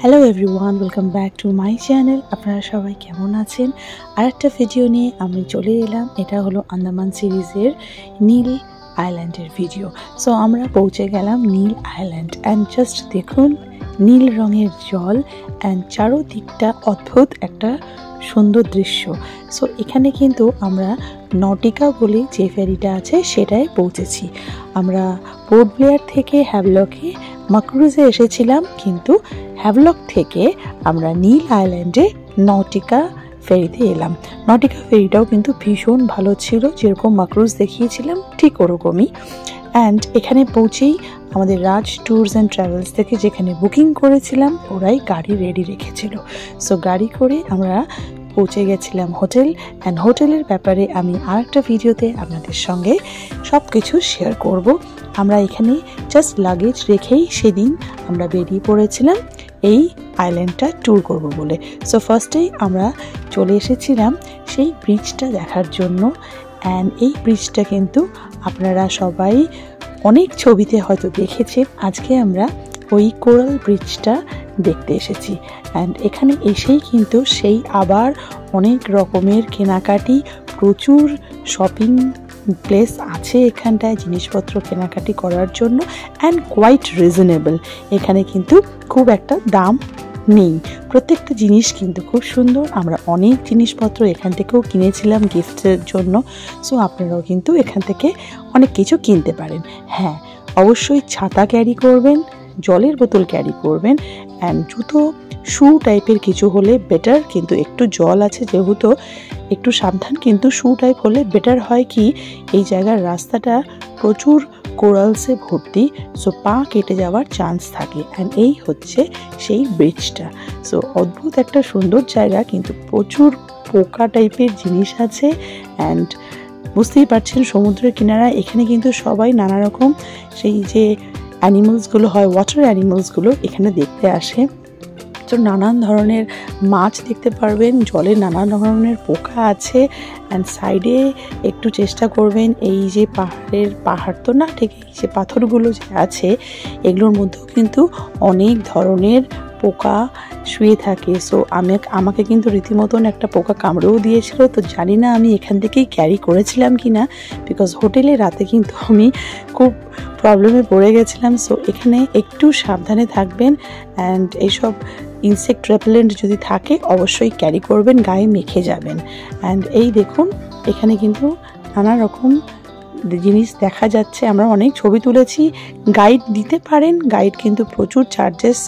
Hello everyone, welcome back to my channel. আপনারা সবাই কেমন আছেন? আরেকটা ভিডিও নিয়ে আমি চলে এলাম। এটা হলো আন্দামান সিরিজের নীল আইল্যান্ডের ভিডিও। সো আমরা পৌঁছে গেলাম নীল আইল্যান্ড অ্যান্ড জাস্ট দেখুন নীল রঙের জল অ্যান্ড চারোদিকটা অদ্ভুত একটা সুন্দর দৃশ্য। সো এখানে কিন্তু আমরা নটিকা বলে যে ফেরিটা আছে সেটাই পৌঁছেছি। আমরা পোর্ট ব্লেয়ার থেকে হ্যাভলকে মাক্রুজে এসেছিলাম, কিন্তু হ্যাভলক থেকে আমরা নীল আইল্যান্ডে নটিকা ফেরিতে এলাম। নটিকা ফেরিটাও কিন্তু ভীষণ ভালো ছিল, যেরকম মাক্রুজ দেখিয়েছিলাম ঠিক ওরকমই। অ্যান্ড এখানে পৌঁছেই আমাদের রাজ ট্যুরস অ্যান্ড ট্রাভেলস থেকে যেখানে বুকিং করেছিলাম ওরাই গাড়ি রেডি রেখেছিল। সো গাড়ি করে আমরা পৌঁছে গেছিলাম হোটেল। অ্যান্ড হোটেলের ব্যাপারে আমি আরেকটা ভিডিওতে আপনাদের সঙ্গে সব কিছু শেয়ার করব। আমরা এখানে জাস্ট লাগেজ রেখেই সেদিন আমরা বেরিয়ে পড়েছিলাম এই আইল্যান্ডটা ট্যুর করব বলে। সো ফার্স্টেই আমরা চলে এসেছিলাম সেই ব্রিজটা দেখার জন্য। অ্যান্ড এই ব্রিজটা কিন্তু আপনারা সবাই অনেক ছবিতে হয়তো দেখেছেন। আজকে আমরা ওই কোরাল ব্রিজটা দেখতে এসেছি। অ্যান্ড এখানে এসেই কিন্তু সেই আবার অনেক রকমের কেনাকাটি, প্রচুর শপিং প্লেস আছে এখানটায় জিনিসপত্র কেনাকাটি করার জন্য। অ্যান্ড কোয়াইট রিজনেবল, এখানে কিন্তু খুব একটা দাম নেই। প্রত্যেকটা জিনিস কিন্তু খুব সুন্দর। আমরা অনেক জিনিসপত্র এখান থেকেও কিনেছিলাম গিফটের জন্য। সো আপনারাও কিন্তু এখান থেকে অনেক কিছু কিনতে পারেন। হ্যাঁ, অবশ্যই ছাতা ক্যারি করবেন, জলের বোতল ক্যারি করবেন, অ্যান্ড জুতো শু টাইপের কিছু হলে বেটার। কিন্তু একটু জল আছে যেহেতু একটু সাবধান, কিন্তু শু টাইপ হলে বেটার হয়। কি এই জায়গার রাস্তাটা প্রচুর কোরালসে ভর্তি, সো পা কেটে যাওয়ার চান্স থাকে। অ্যান্ড এই হচ্ছে সেই ব্রিজটা। সো অদ্ভুত একটা সুন্দর জায়গা, কিন্তু প্রচুর পোকা টাইপের জিনিস আছে। অ্যান্ড বুঝতেই পারছেন সমুদ্রের কিনারা, এখানে কিন্তু সবাই নানা রকম সেই যে অ্যানিমালসগুলো হয়, ওয়াটার অ্যানিমালসগুলো এখানে দেখতে আসে। তো নানান ধরনের মাছ দেখতে পারবেন, জলে নানান ধরনের পোকা আছে। অ্যান্ড সাইডে একটু চেষ্টা করবেন, এই যে পাহাড় তো না ঠিক, এই যে পাথরগুলো যে আছে এগুলোর মধ্যেও কিন্তু অনেক ধরনের পোকা শুয়ে থাকে। সো আমাকে কিন্তু রীতিমতন একটা পোকা কামড়েও দিয়েছিল। তো জানি না আমি এখান থেকেই ক্যারি করেছিলাম কি না, বিকজ হোটেলে রাতে কিন্তু আমি খুব প্রবলেমে পড়ে গেছিলাম। সো এখানে একটু সাবধানে থাকবেন। অ্যান্ড এইসব ইনসেক্ট রেপেলেন্ট যদি থাকে অবশ্যই ক্যারি করবেন, গায়ে মেখে যাবেন। অ্যান্ড এই দেখুন এখানে কিন্তু নানা রকম জিনিস দেখা যাচ্ছে। আমরা অনেক ছবি তুলেছি। গাইড দিতে পারেন, গাইড কিন্তু প্রচুর চার্জেস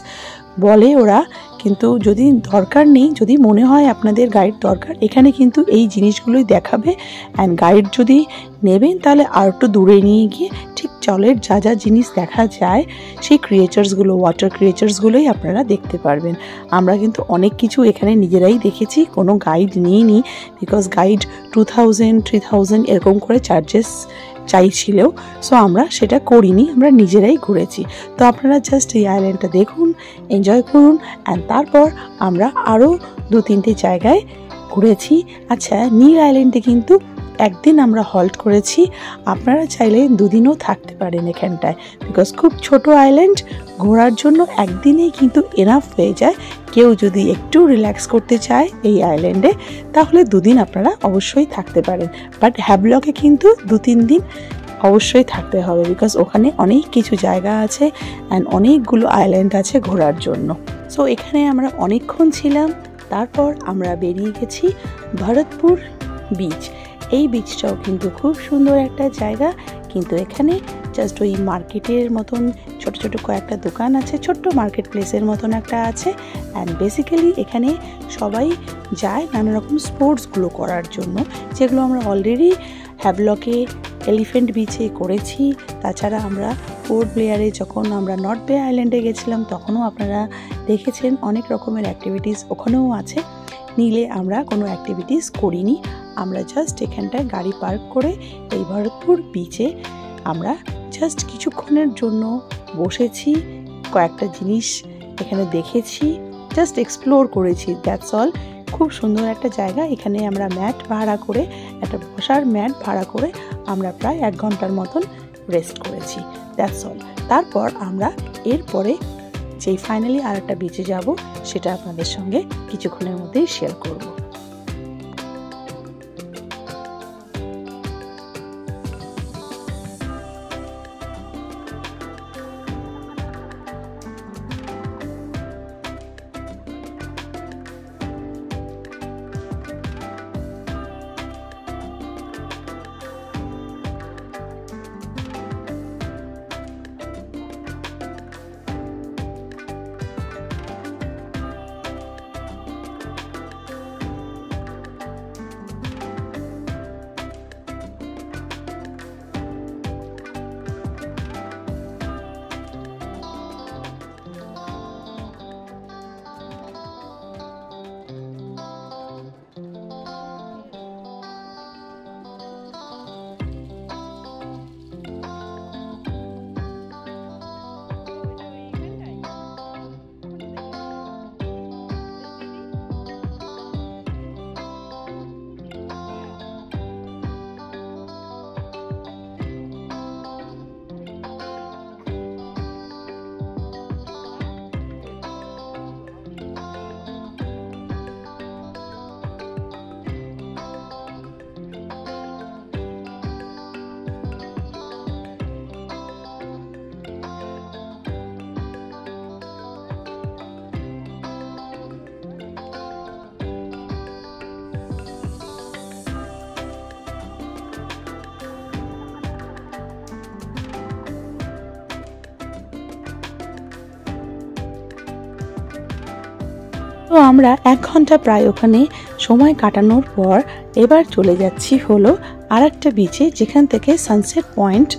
বলে ওরা, কিন্তু যদি দরকার নেই, যদি মনে হয় আপনাদের গাইড দরকার, এখানে কিন্তু এই জিনিসগুলোই দেখাবে। অ্যান্ড গাইড যদি নেবেন তাহলে আর একটু দূরে নিয়ে গিয়ে ঠিক জলের যা যা জিনিস দেখা যায় সেই ক্রিয়েচার্সগুলো, ওয়াটার ক্রিয়েচার্সগুলোই আপনারা দেখতে পারবেন। আমরা কিন্তু অনেক কিছু এখানে নিজেরাই দেখেছি, কোনো গাইড নিইনি, বিকজ গাইড 2000, 3000 এরকম করে চার্জেস চাইছিল। সো আমরা সেটা করিনি, আমরা নিজেরাই ঘুরেছি। তো আপনারা জাস্ট এই আইল্যান্ডটা দেখুন, এনজয় করুন। অ্যান্ড তারপর আমরা আরও 2-3টে জায়গায় ঘুরেছি। আচ্ছা, নীল আইল্যান্ডে কিন্তু একদিন আমরা হল্ট করেছি। আপনারা চাইলে 2 দিনও থাকতে পারেন এখানটায়, বিকজ খুব ছোট আইল্যান্ড, ঘোরার জন্য একদিনেই কিন্তু এনাফ হয়ে যায়। কেউ যদি একটু রিল্যাক্স করতে চায় এই আইল্যান্ডে তাহলে 2 দিন আপনারা অবশ্যই থাকতে পারেন। বাট হ্যাভলকে কিন্তু 2-3 দিন অবশ্যই থাকতে হবে, বিকজ ওখানে অনেক কিছু জায়গা আছে অ্যান্ড অনেকগুলো আইল্যান্ড আছে ঘোরার জন্য। সো এখানে আমরা অনেকক্ষণ ছিলাম। তারপর আমরা বেরিয়ে গেছি ভরতপুর বিচ। এই বিচটাও কিন্তু খুব সুন্দর একটা জায়গা, কিন্তু এখানে জাস্ট ওই মার্কেটের মতন ছোট ছোট কয়েকটা দোকান আছে, ছোট্ট মার্কেট প্লেসের মতন একটা আছে। অ্যান্ড বেসিক্যালি এখানে সবাই যায় নানা রকম স্পোর্টসগুলো করার জন্য, যেগুলো আমরা অলরেডি হ্যাভলকে এলিফ্যান্ট বিচে করেছি। তাছাড়া আমরা পোর্ট ব্লেয়ারে যখন আমরা নর্থ বে আইল্যান্ডে গেছিলাম তখনও আপনারা দেখেছেন অনেক রকমের অ্যাক্টিভিটিস ওখানেও আছে। নীলে আমরা কোনো অ্যাক্টিভিটিস করিনি, আমরা জাস্ট এখানটায় গাড়ি পার্ক করে এই ভরতপুর বিচে আমরা জাস্ট কিছুক্ষণের জন্য বসেছি, কয়েকটা জিনিস এখানে দেখেছি, জাস্ট এক্সপ্লোর করেছি, দ্যাটস অল। খুব সুন্দর একটা জায়গা। এখানে আমরা ম্যাট ভাড়া করে, একটা বসার ম্যাট ভাড়া করে আমরা প্রায় 1 ঘন্টার মতন রেস্ট করেছি, দ্যাটস অল। তারপর আমরা এরপরে যেই ফাইনালি আর একটা বিচে যাব সেটা আপনাদের সঙ্গে কিছুক্ষণের মধ্যেই শেয়ার করব। তো আমরা 1 ঘন্টা প্রায় ওখানে সময় কাটানোর পর এবার চলে যাচ্ছি হলো আরেকটা বিচে, যেখান থেকে সানসেট পয়েন্ট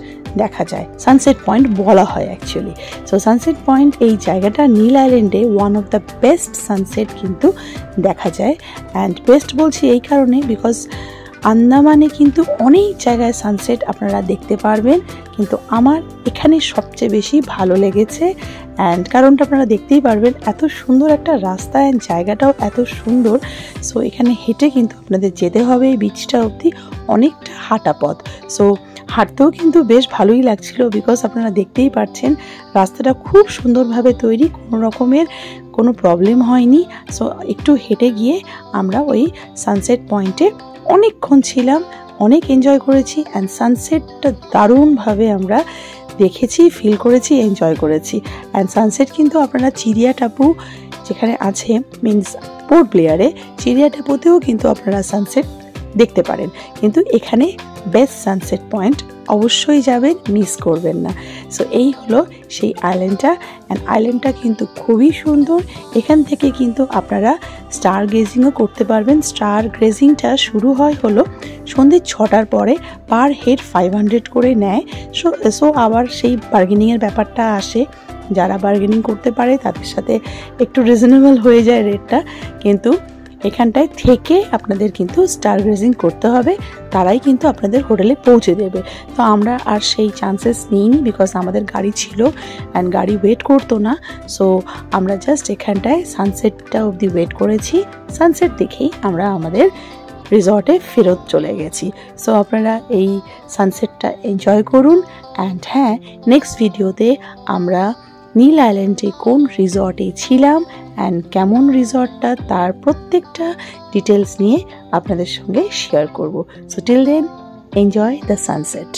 দেখা যায়। সানসেট পয়েন্ট বলা হয় অ্যাকচুয়ালি। সো সানসেট পয়েন্ট এই জায়গাটা নীল আইল্যান্ডে one of the best sunset কিন্তু দেখা যায়। অ্যান্ড বেস্ট বলছি এই কারণে বিকজ আন্দামানে কিন্তু অনেক জায়গায় সানসেট আপনারা দেখতে পারবেন, কিন্তু আমার এখানে সবচেয়ে বেশি ভালো লেগেছে। অ্যান্ড কারণটা আপনারা দেখতেই পারবেন, এত সুন্দর একটা রাস্তা অ্যান্ড জায়গাটাও এত সুন্দর। সো এখানে হেঁটে কিন্তু আপনাদের যেতে হবে এই বিচটা অবধি, অনেকটা হাঁটা পথ। সো হাঁটতেও কিন্তু বেশ ভালোই লাগছিল বিকজ আপনারা দেখতেই পাচ্ছেন রাস্তাটা খুব সুন্দরভাবে তৈরি, কোনো রকমের কোনো প্রবলেম হয়নি। সো একটু হেঁটে গিয়ে আমরা ওই সানসেট পয়েন্টে অনেকক্ষণ ছিলাম, অনেক এনজয় করেছি। অ্যান্ড সানসেটটা দারুণভাবে আমরা দেখেছি, ফিল করেছি, এনজয় করেছি। অ্যান্ড সানসেট কিন্তু আপনারা চিড়িয়া টাপু যেখানে আছে মিনস পোর্ট ব্লেয়ারে, চিড়িয়া টাপুতেও কিন্তু আপনারা সানসেট দেখতে পারেন, কিন্তু এখানে বেস্ট সানসেট পয়েন্ট অবশ্যই যাবেন, মিস করবেন না। সো এই হলো সেই আইল্যান্ডটা। অ্যান্ড আইল্যান্ডটা কিন্তু খুবই সুন্দর। এখান থেকে কিন্তু আপনারা স্টার গেজিংও করতে পারবেন। স্টার গেজিংটা শুরু হয় হলো সন্ধ্যে 6টার পরে, পার হেড 500 করে নেয়। সো আবার সেই বার্গেনিংয়ের ব্যাপারটা আসে, যারা বার্গেনিং করতে পারে তাদের সাথে একটু রিজনেবল হয়ে যায় রেটটা, কিন্তু এখানটায় থেকে আপনাদের কিন্তু স্টার গেজিং করতে হবে, তারাই কিন্তু আপনাদের হোটেলে পৌঁছে দেবে। তো আমরা আর সেই চান্সেস নিইনি বিকজ আমাদের গাড়ি ছিল অ্যান্ড গাড়ি ওয়েট করতো না। সো আমরা জাস্ট এখানটায় সানসেটটা অবধি ওয়েট করেছি, সানসেট দেখেই আমরা আমাদের রিসর্টে ফেরত চলে গেছি। সো আপনারা এই সানসেটটা এনজয় করুন। অ্যান্ড হ্যাঁ, নেক্সট ভিডিওতে আমরা নীল আইল্যান্ডে কোন রিসর্টে ছিলাম অ্যান্ড কেমন রিসর্টটা তার প্রত্যেকটা ডিটেলস নিয়ে আপনাদের সঙ্গে শেয়ার করব। So till then enjoy the sunset.